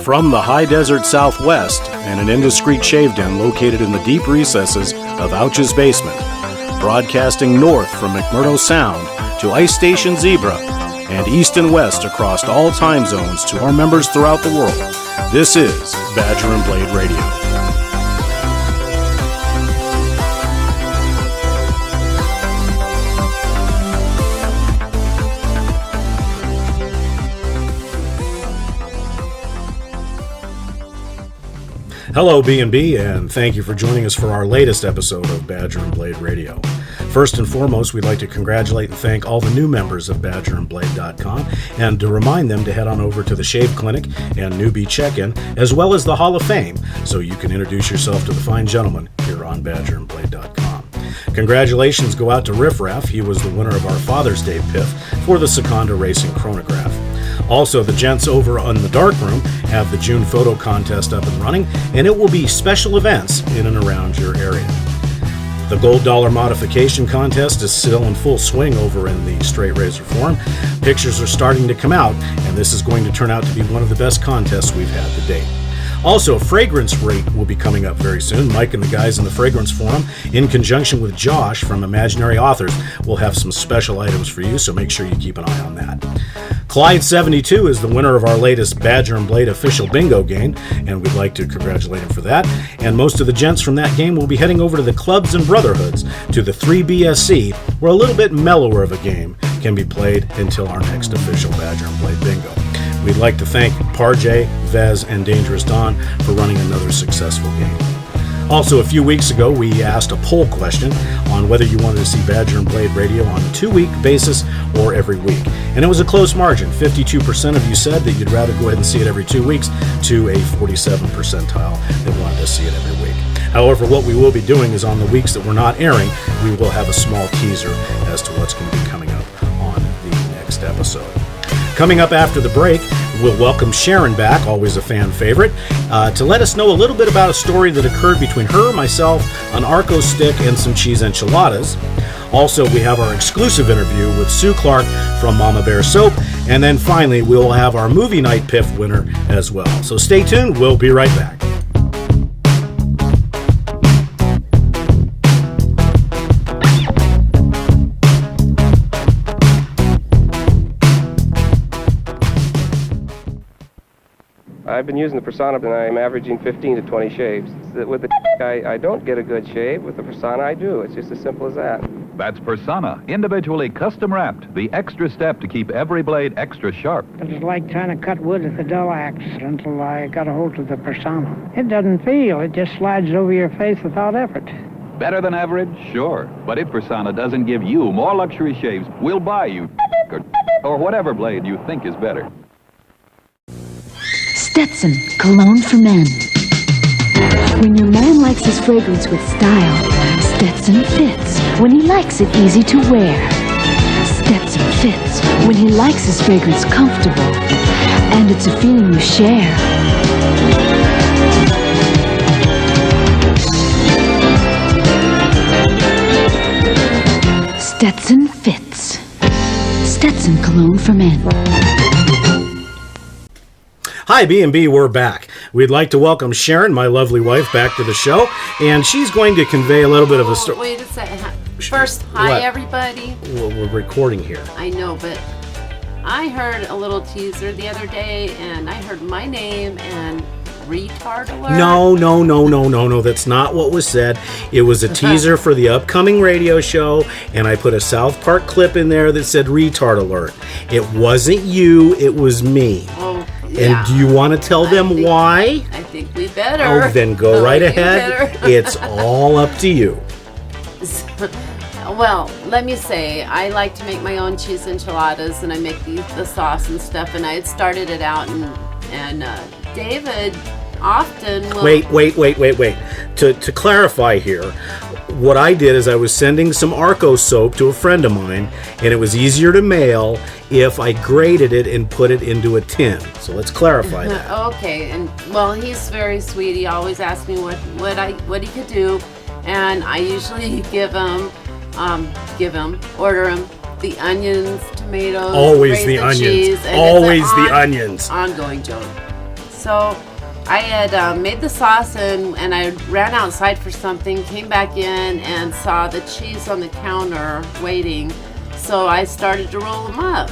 From the high desert southwest and an indiscreet shave den located in the deep recesses of Ouch's basement, broadcasting north from McMurdo Sound to Ice Station Zebra and east and west across all time zones to our members throughout the world, this is Badger and Blade Radio. Hello, B&B, and thank you for joining us for our latest episode of Badger and Blade Radio. First and foremost, we'd like to congratulate and thank all the new members of BadgerandBlade.com and to remind them to head on over to the Shave Clinic and Newbie Check-In, as well as the Hall of Fame, so you can introduce yourself to the fine gentlemen here on BadgerandBlade.com. Congratulations go out to Riff Raff. He was the winner of our Father's Day Piff for the Seconda Racing Chronograph. Also, the gents over on the Dark Room have the June photo contest up and running, and it will be special events in and around your area. The Gold Dollar Modification Contest is still in full swing over in the Straight Razor Forum. Pictures are starting to come out, and this is going to turn out to be one of the best contests we've had to date. Also, Fragrance Rate will be coming up very soon. Mike and the guys in the Fragrance Forum, in conjunction with Josh from Imaginary Authors, will have some special items for you, so make sure you keep an eye on that. Clyde72 is the winner of our latest Badger and Blade official bingo game, and we'd like to congratulate him for that. And most of the gents from that game will be heading over to the clubs and brotherhoods to the 3BSC, where a little bit mellower of a game can be played until our next official Badger and Blade bingo. We'd like to thank Parjay, Vez, and Dangerous Don for running another successful game. Also, a few weeks ago, we asked a poll question on whether you wanted to see Badger and Blade Radio on a 2-week basis or every week. And it was a close margin. 52% of you said that you'd rather go ahead and see it every 2 weeks to a 47 percentile that wanted to see it every week. However, what we will be doing is on the weeks that we're not airing, we will have a small teaser as to what's going to be coming up on the next episode. Coming up after the break, we'll welcome Sharon back, always a fan favorite, to let us know a little bit about a story that occurred between her, myself, an Arco stick, and some cheese enchiladas. Also, we have our exclusive interview with Sue Clark from Mama Bear Soap. And then finally, we'll have our movie night Piff winner as well. So stay tuned, we'll be right back. I've been using the Prasanna and I'm averaging 15 to 20 shaves. With the I don't get a good shave. With the Prasanna I do. It's just as simple as that. That's Prasanna, individually custom wrapped. The extra step to keep every blade extra sharp. It's like trying to cut wood with a dull axe until I got a hold of the Prasanna. It doesn't feel. It just slides over your face without effort. Better than average? Sure. But if Prasanna doesn't give you more luxury shaves, we'll buy you or whatever blade you think is better. Stetson, cologne for men. When your man likes his fragrance with style, Stetson fits. When he likes it easy to wear, Stetson fits. When he likes his fragrance comfortable, and it's a feeling you share. Stetson fits. Stetson cologne for men. Hi, B&B, we're back. We'd like to welcome Sharon, my lovely wife, back to the show, and she's going to convey a little bit of a story. Wait a second. First, hi, everybody. Well, we're recording here. I know, but I heard a little teaser the other day, and I heard my name and retard alert. No, that's not what was said. It was a teaser for the upcoming radio show, and I put a South Park clip in there that said retard alert. It wasn't you, it was me. Oh, yeah. And do you want to tell them why? I think we better. Oh, then go right ahead. It's all up to you. Well, let me say, I like to make my own cheese enchiladas, and I make the sauce and stuff, and I had started it out, and David often will... Wait. To clarify here, what I did is I was sending some Arco soap to a friend of mine, and it was easier to mail if I graded it and put it into a tin. So let's clarify that. Okay, and well, he's very sweet. He always asks me what he could do, and I usually order him the onions, tomatoes, always the onions, cheese, always the onions. Ongoing joke. So I had made the sauce and I ran outside for something, came back in and saw the cheese on the counter waiting. So I started to roll them up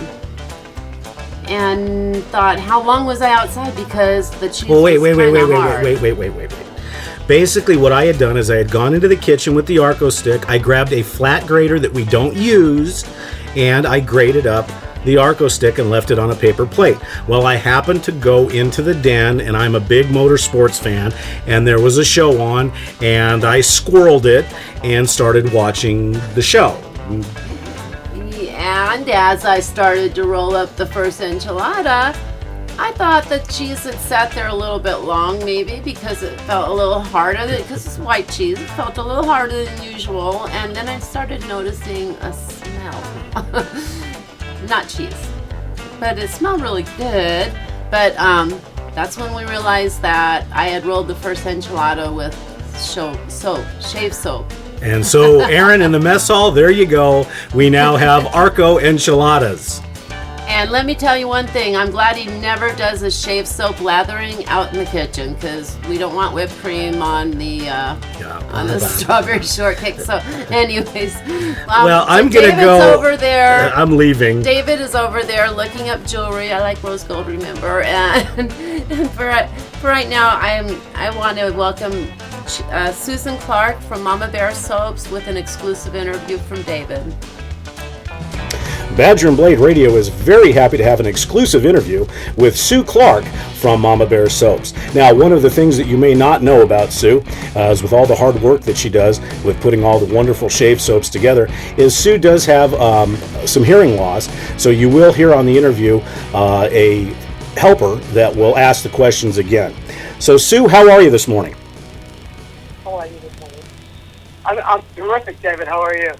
and thought, how long was I outside? Because the cheese was wait. Basically, what I had done is I had gone into the kitchen with the Arco stick. I grabbed a flat grater that we don't use, and I grated up the Arco stick and left it on a paper plate. Well, I happened to go into the den, and I'm a big motorsports fan, and there was a show on, and I squirreled it and started watching the show. And as I started to roll up the first enchilada, I thought the cheese had sat there a little bit long, maybe because it felt a little harder, because it's white cheese. It felt a little harder than usual, and then I started noticing a smell. Not cheese, but it smelled really good. But that's when we realized that I had rolled the first enchilada with shave soap. And so, Aaron, in the mess hall, there you go. We now have Arco enchiladas. And let me tell you one thing. I'm glad he never does a shave soap lathering out in the kitchen, because we don't want whipped cream on the strawberry shortcake. So, anyways, well, I'm so gonna go over there. I'm leaving. David is over there looking up jewelry. I like rose gold, remember? And for right now, I want to welcome Susan Clark from Mama Bear Soaps with an exclusive interview from David. Badger and Blade Radio is very happy to have an exclusive interview with Sue Clark from Mama Bear Soaps. Now, one of the things that you may not know about Sue, is with all the hard work that she does with putting all the wonderful shave soaps together, is Sue does have some hearing loss. So you will hear on the interview a helper that will ask the questions again. So, Sue, how are you this morning? How are you this morning? I'm terrific, David. How are you?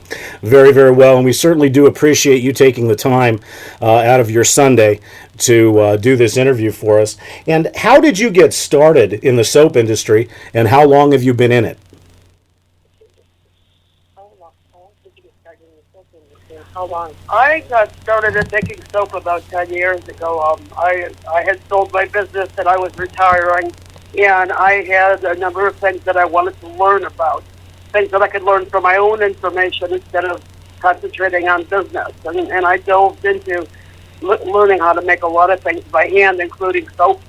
Very, very well, and we certainly do appreciate you taking the time out of your Sunday to do this interview for us. And how did you get started in the soap industry, and how long have you been in it? How long? I got started at making soap about 10 years ago. I had sold my business and I was retiring, and I had a number of things that I wanted to learn about. Things that I could learn from my own information instead of concentrating on business. And I delved into learning how to make a lot of things by hand, including soap,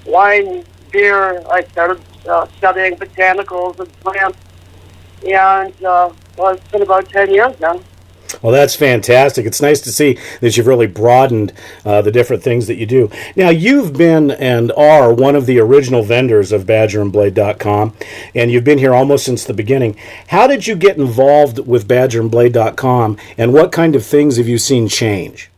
wine, beer. I started studying botanicals and plants. And it's been about 10 years now. Well, that's fantastic. It's nice to see that you've really broadened the different things that you do. Now, you've been and are one of the original vendors of BadgerandBlade.com, and you've been here almost since the beginning. How did you get involved with BadgerandBlade.com, and what kind of things have you seen change?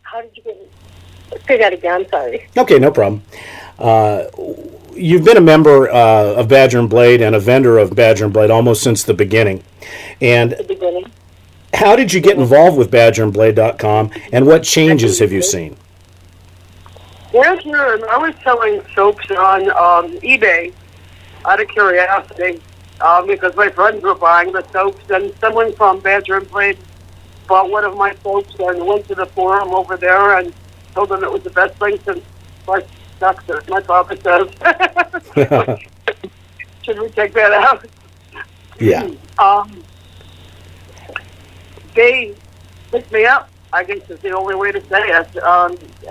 How did you get... Say that again, sorry. Okay, no problem. You've been a member of Badger and Blade and a vendor of Badger and Blade almost since the beginning. And how did you get involved with BadgerandBlade.com, and what changes have you seen? Well, I was selling soaps on eBay out of curiosity because my friends were buying the soaps, and someone from Badger and Blade bought one of my soaps and went to the forum over there and told them it was the best thing since my father says. Should we take that out? Yeah. They picked me up, I guess is the only way to say it,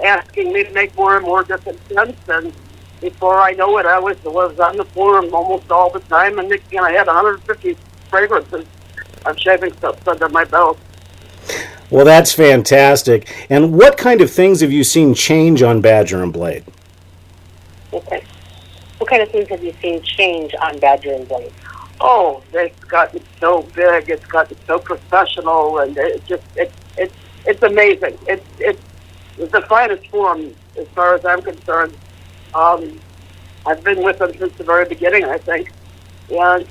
asking me to make more and more different scents. And before I know it, I was on the forum almost all the time. And next thing I had 150 fragrances of shaving soaps under my belt. Well, that's fantastic. And what kind of things have you seen change on Badger and Blade? Okay. What kind of things have you seen change on Badger and Blade? Oh, it's gotten so big. It's gotten so professional, and it's amazing. It's the finest form as far as I'm concerned. I've been with them since the very beginning, I think, and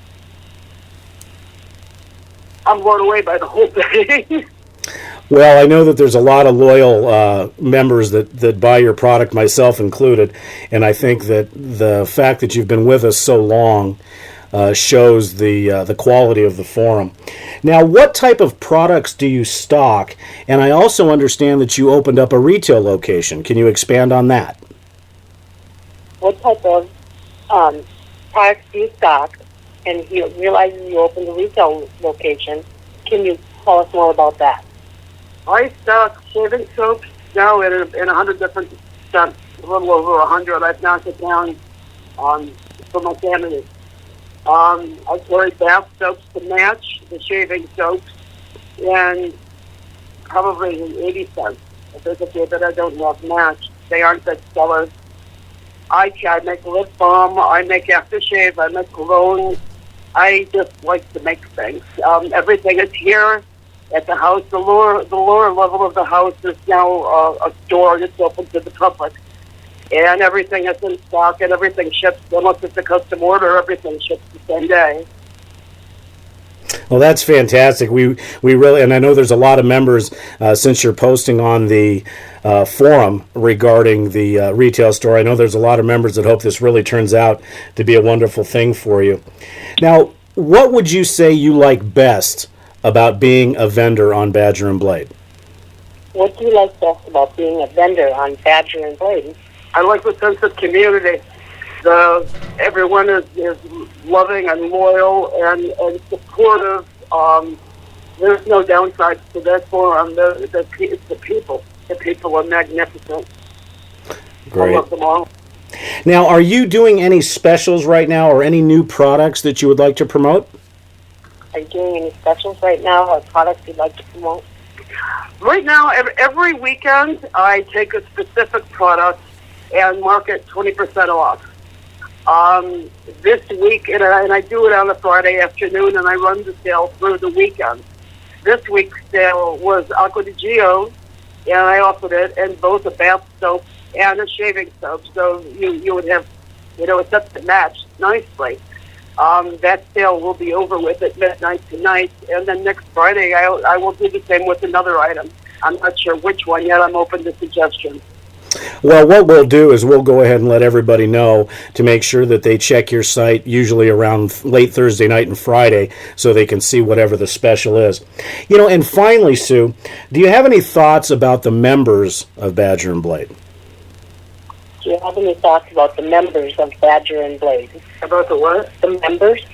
I'm blown away by the whole thing. Well, I know that there's a lot of loyal members that buy your product, myself included, and I think that the fact that you've been with us so long shows the quality of the forum. Now, what type of products do you stock? And I also understand that you opened up a retail location. Can you expand on that? What type of products do you stock? And you realize you opened a retail location. Can you tell us more about that? I stock shaving soaps now in 100 different scents, a little over 100. I've knocked it down for my family. I carry bath soaps to match the shaving soaps, and probably 80 cents. If there's a few that I don't have matched, they aren't best sellers. I make lip balm, I make aftershave, I make cologne. I just like to make things. Everything is here at the house. The lower level of the house is now a store that's open to the public. And everything is in stock, and everything ships. Unless it's a custom order, everything ships the same day. Well, that's fantastic. We really, and I know there's a lot of members since you're posting on the forum regarding the retail store. I know there's a lot of members that hope this really turns out to be a wonderful thing for you. Now, what would you say you like best about being a vendor on Badger and Blade? What do you like best about being a vendor on Badger and Blade? I like the sense of community. Everyone is loving and loyal and supportive. There's no downsides to that forum. It's the people. The people are magnificent. Great. I love them all. Now, are you doing any specials right now or any new products that you would like to promote? Are you doing any specials right now or products you'd like to promote? Right now, every weekend, I take a specific product and mark it 20% off. This week, and I do it on a Friday afternoon, and I run the sale through the weekend. This week's sale was Aqua di Gio, and I offered it in both a bath soap and a shaving soap, so you would have, a set that matched nicely. That sale will be over with at midnight tonight, and then next Friday I will do the same with another item. I'm not sure which one yet. I'm open to suggestions. Well, what we'll do is we'll go ahead and let everybody know to make sure that they check your site usually around late Thursday night and Friday so they can see whatever the special is. And finally, Sue, do you have any thoughts about the members of Badger and Blade? Do you have any thoughts about the members of Badger and Blade? About the what? The members?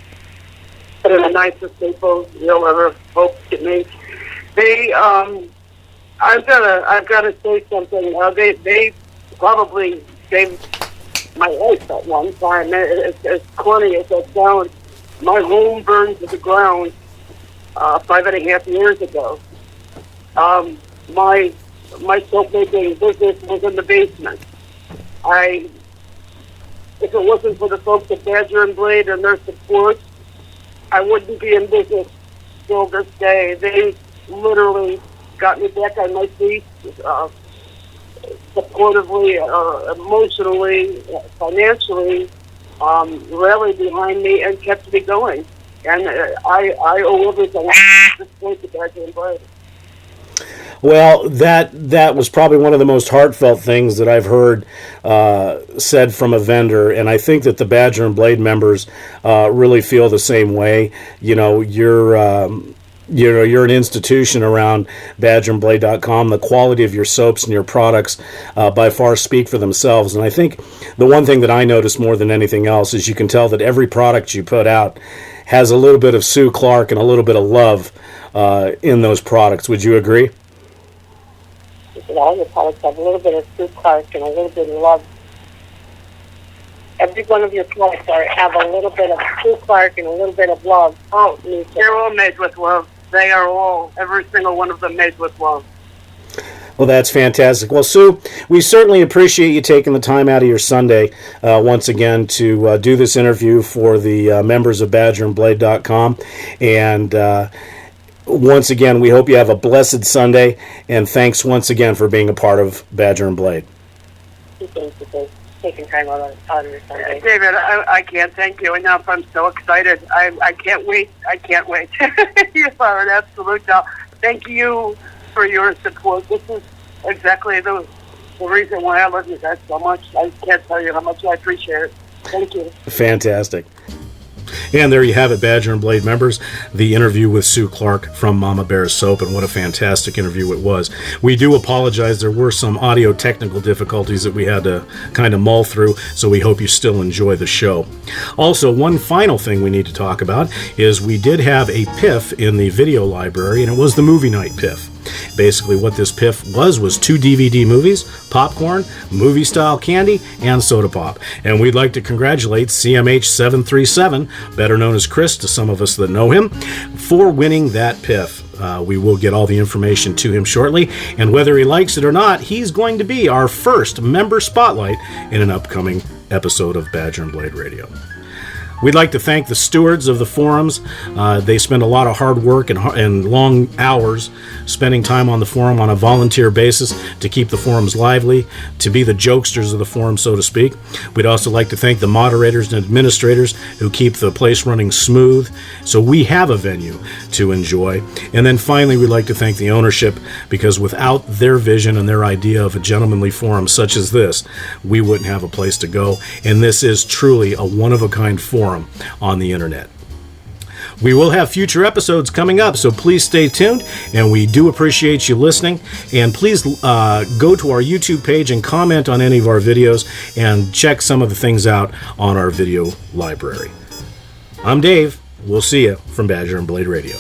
They're the nicest people you'll ever hope to meet. They, I've got to say something. They probably saved my life at one time. As corny as that sounds, my home burned to the ground 5.5 years ago. My soap making business was in the basement. If it wasn't for the folks at Badger and Blade and their support, I wouldn't be in business till this day. They literally got me back on my feet, supportively, emotionally, financially, rallied behind me and kept me going. And I owe everything at this point to Badger and Blade. Well, that was probably one of the most heartfelt things that I've heard said from a vendor, and I think that the Badger and Blade members really feel the same way. You're an institution around BadgerandBlade.com. The quality of your soaps and your products by far speak for themselves. And I think the one thing that I notice more than anything else is you can tell that every product you put out has a little bit of Sue Clark and a little bit of love in those products. Would you agree? All your products have a little bit of Sue Clark and a little bit of love. Every one of your products have a little bit of Sue Clark and a little bit of love. Oh, they're all made with love. They are all, every single one of them, made with love. Well, that's fantastic. Well, Sue, we certainly appreciate you taking the time out of your Sunday once again to do this interview for the members of BadgerandBlade.com. And once again, we hope you have a blessed Sunday. And thanks once again for being a part of Badger and Blade. Thank you for taking time out of your Sunday. David, I can't thank you enough. I'm so excited. I can't wait. I can't wait. You are an absolute doll. Thank you for your support. This is exactly the reason why I love you guys so much. I can't tell you how much I appreciate it. Thank you. Fantastic. And there you have it, Badger and Blade members, the interview with Sue Clark from Mama Bear's Soap, and what a fantastic interview it was. We do apologize. There were some audio technical difficulties that we had to kind of mull through, so we hope you still enjoy the show. Also, one final thing we need to talk about is we did have a PIF in the video library, and it was the movie night PIF. Basically, what this PIF was 2 DVD movies, popcorn, movie-style candy, and soda pop. And we'd like to congratulate CMH737, better known as Chris to some of us that know him, for winning that PIF. We will get all the information to him shortly, and whether he likes it or not, he's going to be our first member spotlight in an upcoming episode of Badger and Blade Radio. We'd like to thank the stewards of the forums. They spend a lot of hard work and long hours spending time on the forum on a volunteer basis to keep the forums lively, to be the jokesters of the forum, so to speak. We'd also like to thank the moderators and administrators who keep the place running smooth, so we have a venue to enjoy. And then finally, we'd like to thank the ownership, because without their vision and their idea of a gentlemanly forum such as this, we wouldn't have a place to go. And this is truly a one-of-a-kind forum on the internet. We will have future episodes coming up, so please stay tuned, and we do appreciate you listening. And please go to our YouTube page and comment on any of our videos, and check some of the things out on our video library. I'm Dave. We'll see you from Badger and Blade Radio.